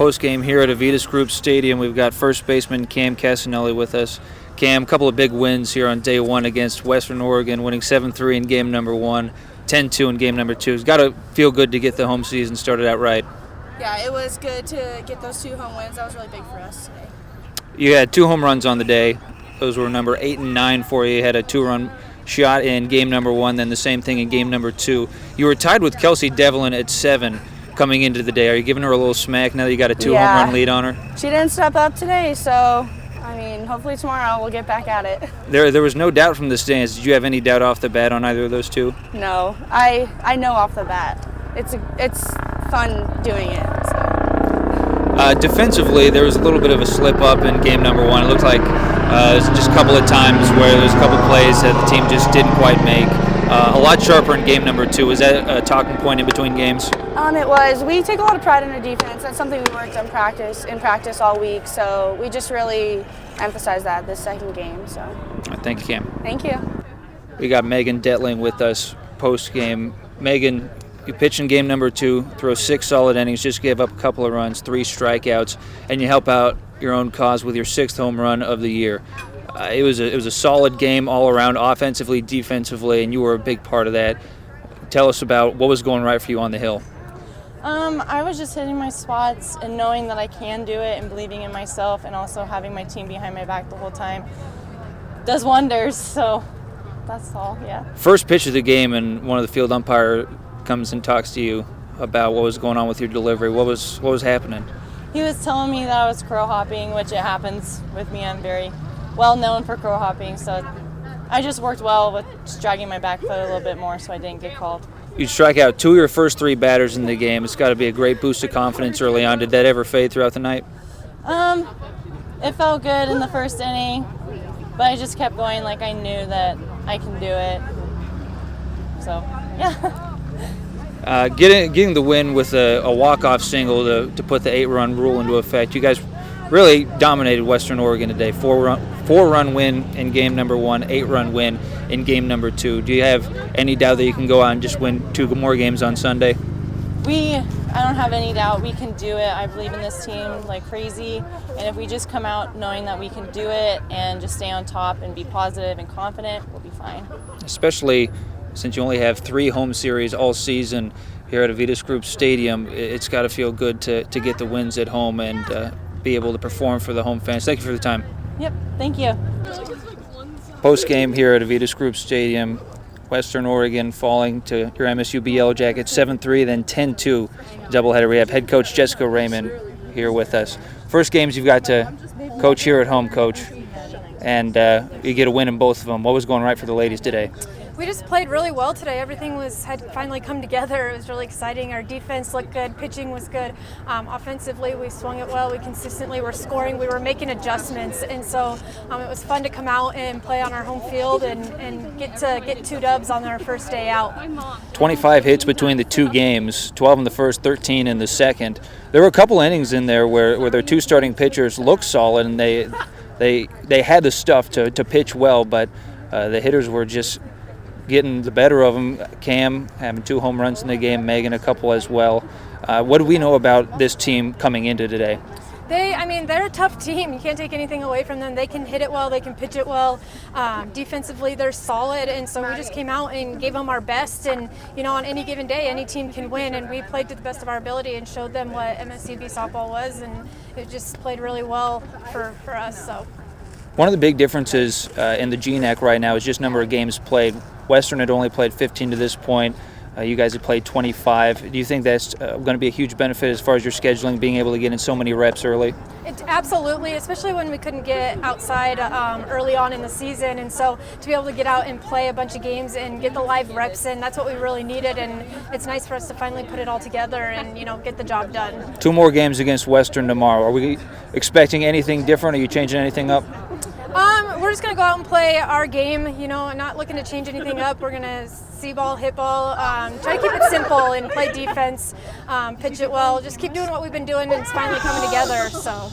Postgame here at Avitus Group Stadium. We've got first baseman Cam Cassinelli with us. Cam, a couple of big wins here on day one against Western Oregon, winning 7-3 in game number one, 10-2 in game number two. It's got to feel good to get the home season started out right. Yeah, it was good to get those 2 home wins. That was really big for us today. You had 2 home runs on the day. Those were number 8 and 9 for you. You had a 2-run shot in game number one, then the same thing in game number two. You were tied with Kelsey Dettling at 7 coming into the day. Are you giving her a little smack now that you got a 2 home run lead on her? She didn't step up today, so I mean, hopefully tomorrow we'll get back at it. There was no doubt from the stands. Did you have any doubt off the bat on either of those two? No, I know off the bat. It's fun doing it. So. Defensively, there was a little bit of a slip up in game number one. It looked like there's just a couple of times where there was a couple of plays that the team just didn't quite make. A lot sharper in game number two. Was that a talking point in between games? It was. We take a lot of pride in our defense. That's something we worked on in practice all week. So we just really emphasized that this second game. So. Thank you, Cam. Thank you. We got Megan Dettling with us post game. Megan, you pitch in game number two, throw 6 solid innings, just gave up a couple of runs, 3 strikeouts, and you help out your own cause with your 6th home run of the year. It was a solid game all around, offensively, defensively, and you were a big part of that. Tell us about what was going right for you on the hill. I was just hitting my spots and knowing that I can do it and believing in myself, and also having my team behind my back the whole time does wonders. So that's all, yeah. First pitch of the game, and one of the field umpire comes and talks to you about what was going on with your delivery. What was happening? He was telling me that I was crow hopping, which it happens with me. I'm very well known for crow hopping, so I just worked well with just dragging my back foot a little bit more so I didn't get called. You strike out 2 of your first 3 batters in the game. It's got to be a great boost of confidence early on. Did that ever fade throughout the night? It felt good in the first inning, but I just kept going like I knew that I can do it. So, yeah. Getting the win with a walk-off single to put the 8-run rule into effect. You guys really dominated Western Oregon today. 4-run win in game number one, 8-run win in game number two. Do you have any doubt that you can go out and just win 2 more games on Sunday? I don't have any doubt we can do it. I believe in this team like crazy, and if we just come out knowing that we can do it and just stay on top and be positive and confident, we'll be fine. Especially since you only have 3 home series all season here at Avitus Group Stadium, it's got to feel good to get the wins at home and be able to perform for the home fans. Thank you for the time. Yep, thank you. Post-game here at Avitus Group Stadium, Western Oregon falling to your MSUB Yellowjackets 7-3, then 10-2 doubleheader. We have head coach Jessica Rayman here with us. First games you've got to coach here at home, Coach, and you get a win in both of them. What was going right for the ladies today? We just played really well today. Everything had finally come together. It was really exciting. Our defense looked good. Pitching was good. Offensively, we swung it well. We consistently were scoring. We were making adjustments. And so it was fun to come out and play on our home field and get 2 dubs on our first day out. 25 hits between the 2 games, 12 in the first, 13 in the second. There were a couple innings in there where their 2 starting pitchers looked solid, and they had the stuff to pitch well, but the hitters were just getting the better of them. Cam having 2 home runs in the game, Megan a couple as well. What do we know about this team coming into today? They're a tough team. You can't take anything away from them. They can hit it well. They can pitch it well. Defensively, they're solid, and so we just came out and gave them our best. And on any given day, any team can win, and we played to the best of our ability and showed them what MSUB softball was, and it just played really well for us. So. One of the big differences in the GNAC right now is just number of games played. Western had only played 15 to this point. You guys have played 25. Do you think that's going to be a huge benefit as far as your scheduling, being able to get in so many reps early? Absolutely, especially when we couldn't get outside early on in the season. And so to be able to get out and play a bunch of games and get the live reps in, that's what we really needed. And it's nice for us to finally put it all together and, get the job done. 2 more games against Western tomorrow. Are we expecting anything different? Are you changing anything up? We're just going to go out and play our game, not looking to change anything up. We're going to see ball, hit ball, try to keep it simple and play defense, pitch it well. Just keep doing what we've been doing, and it's finally coming together. So.